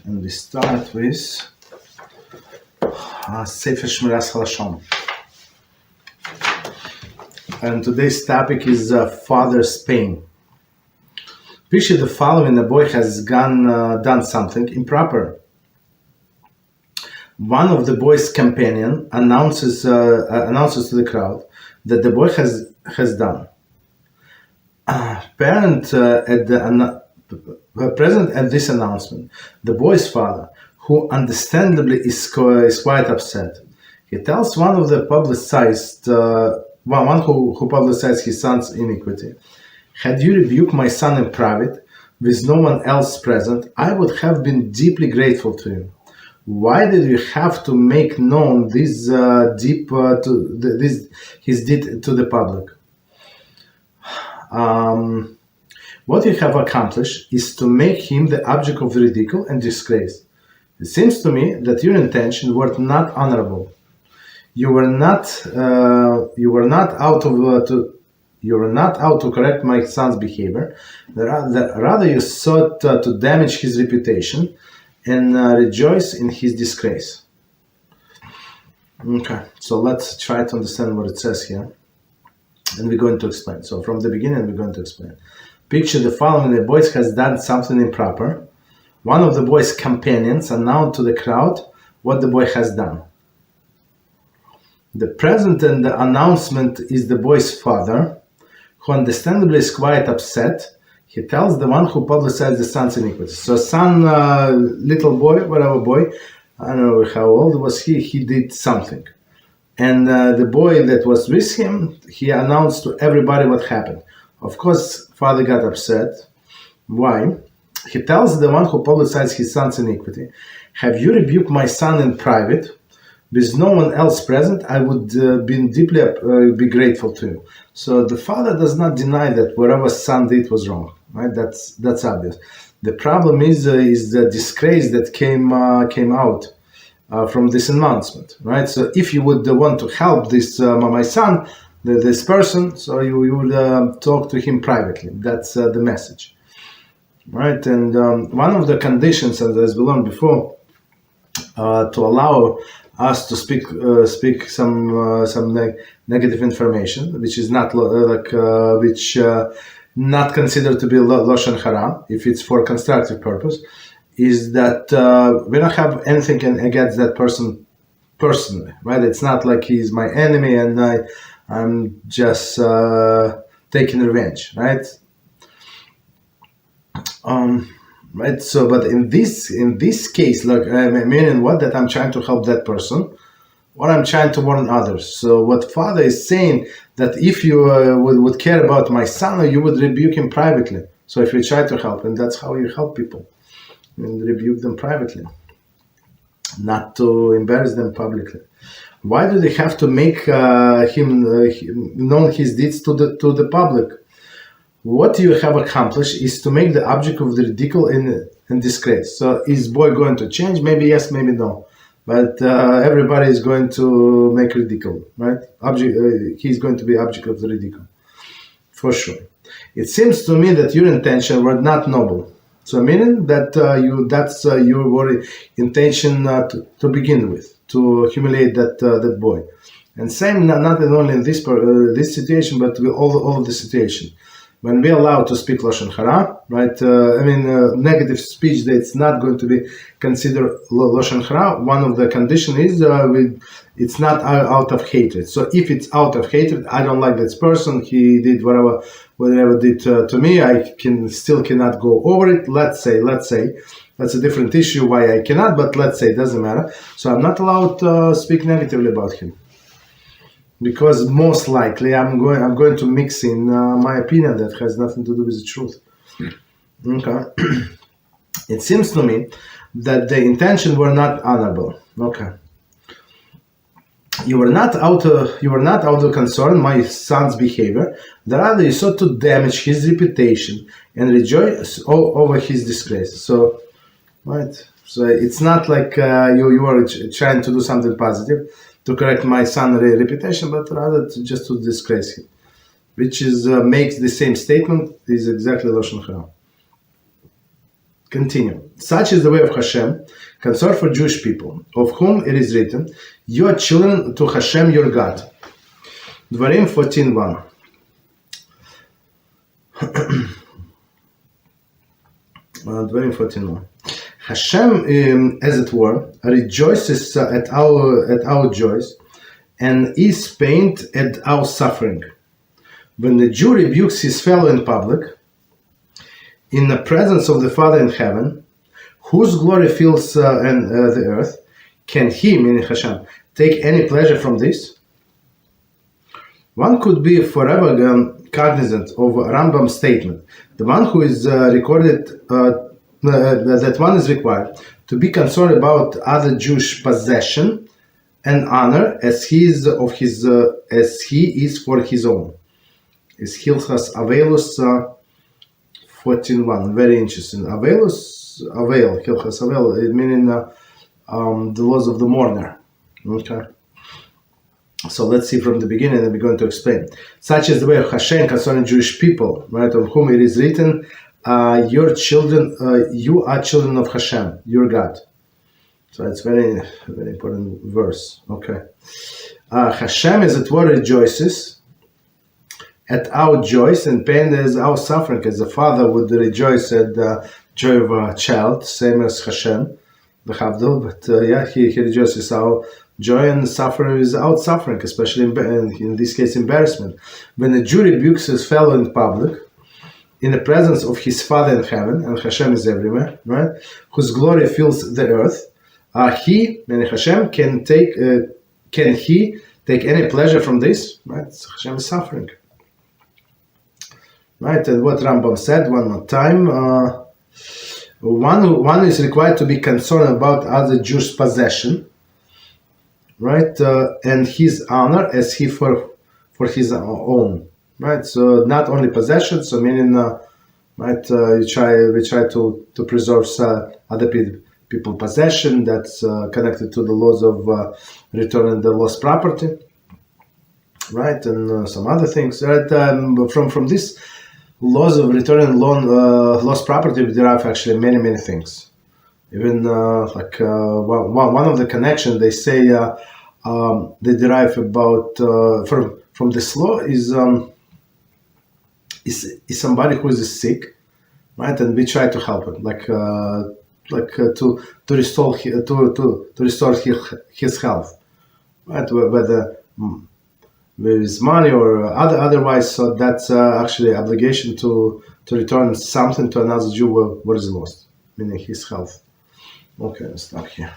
And we start with Sefer Shmiras Haloshon. And today's topic is father's pain. Picture the following: a boy has done something improper. One of the boy's companion announces to the crowd that the boy has done. Present at this announcement, the boy's father, who understandably is quite upset. He tells one who publicized his son's iniquity, "Had you rebuked my son in private, with no one else present, I would have been deeply grateful to you. Why did you have to make known his deed to the public? What you have accomplished is to make him the object of ridicule and disgrace. It seems to me that your intentions were not honorable. You were not out to correct my son's behavior. Rather, you sought to damage his reputation and rejoice in his disgrace." Okay, so let's try to understand what it says here, and we're going to explain. So from the beginning, we're going to explain. Picture the following: the boy has done something improper. One of the boy's companions announced to the crowd what the boy has done. The present and the announcement is the boy's father, who understandably is quite upset. He tells the one who publicized the son's iniquity. So son, little boy, whatever boy, I don't know how old was he did something. And the boy that was with him, he announced to everybody what happened. Of course, father got upset. Why? He tells the one who publicized his son's iniquity, "Have you rebuked my son in private? With no one else present, I would be grateful to you." So the father does not deny that whatever son did was wrong, right? That's obvious. The problem is the disgrace that came out from this announcement, right? So if you would want to help this my son, this person, so you would talk to him privately. That's the message, right? And one of the conditions, as we learned before, to allow us to speak some negative information, which is not not considered to be Lashon Hara, if it's for constructive purpose, is that we don't have anything against that person personally, right? It's not like he's my enemy and I'm just taking revenge, right? Right. So, but in this case, like meaning what, that I'm trying to help that person, or I'm trying to warn others. So, what father is saying, that if you would care about my son, you would rebuke him privately. So, if you try to help him, that's how you help people, and rebuke them privately, not to embarrass them publicly. Why do they have to make him known his deeds to the public? What you have accomplished is to make the object of the ridicule and disgrace. So is boy going to change? Maybe yes, maybe no. But everybody is going to make ridicule, right? He's going to be object of the ridicule, for sure. It seems to me that your intention were not noble. So meaning that that's your intention to begin with, to humiliate that boy. And same not only in this situation, but with all of the situation. When we allow to speak Lashon Hara, right? Negative speech that's not going to be considered Lashon Hara. One of the conditions is it's not out of hatred. So if it's out of hatred, I don't like this person. He did whatever did to me. I cannot go over it. Let's say that's a different issue why I cannot. But let's say it doesn't matter. So I'm not allowed to speak negatively about him, because most likely I'm going to mix in my opinion that has nothing to do with the truth. Okay. It seems to me that the intention were not honorable. Okay. You were not out of concern my son's behavior. Rather, you sought to damage his reputation and rejoice over his disgrace. So, right. So it's not like you are trying to do something positive to correct my son's reputation, but rather just to disgrace him, which is makes the same statement is exactly Loshon Hara. Continue. Such is the way of Hashem, concerned for Jewish people, of whom it is written, you are children to Hashem your God. Dvarim 14:1. Dvarim 14:1. Hashem, as it were, rejoices at our joys, and is pained at our suffering. When the Jew rebukes his fellow in public, in the presence of the Father in heaven, whose glory fills the earth, can he, meaning Hashem, take any pleasure from this? One could be forever cognizant of Rambam's statement. The one who is that one is required to be concerned about other Jewish possession and honor as he is for his own. Is Hilchas Avelus 14:1. Very interesting. Hilchas Avel, it meaning the laws of the mourner. Okay. So let's see from the beginning, and we're going to explain. Such is the way of Hashem concerning Jewish people, right? Of whom it is written, your children, you are children of Hashem, your God. So it's very, very important verse. Okay. Hashem, as it were, rejoices at our joys and pain as our suffering, as the father would rejoice at the joy of a child, same as Hashem, the Havdil, but he rejoices our joy, and suffering is out suffering, especially in this case, embarrassment. When a Jew rebukes his fellow in public, in the presence of his Father in heaven, and Hashem is everywhere, right? Whose glory fills the earth, he, meaning Hashem, can he take any pleasure from this? Right? So Hashem is suffering. Right, and what Rambam said one more time, one is required to be concerned about other Jews' possession, right, and his honor as he for his own, right. So not only possession, so meaning, right, we try to preserve other people possession that's connected to the laws of returning the lost property, right, and some other things, right. From this laws of returning lost property, we derive actually many things. Even one of the connections they say they derive about from this law is somebody who is sick, right? And we try to help him, to restore his health, right? Whether with his money or otherwise, so that's actually obligation to return something to another Jew what is lost, meaning his health. Okay, let's stop here.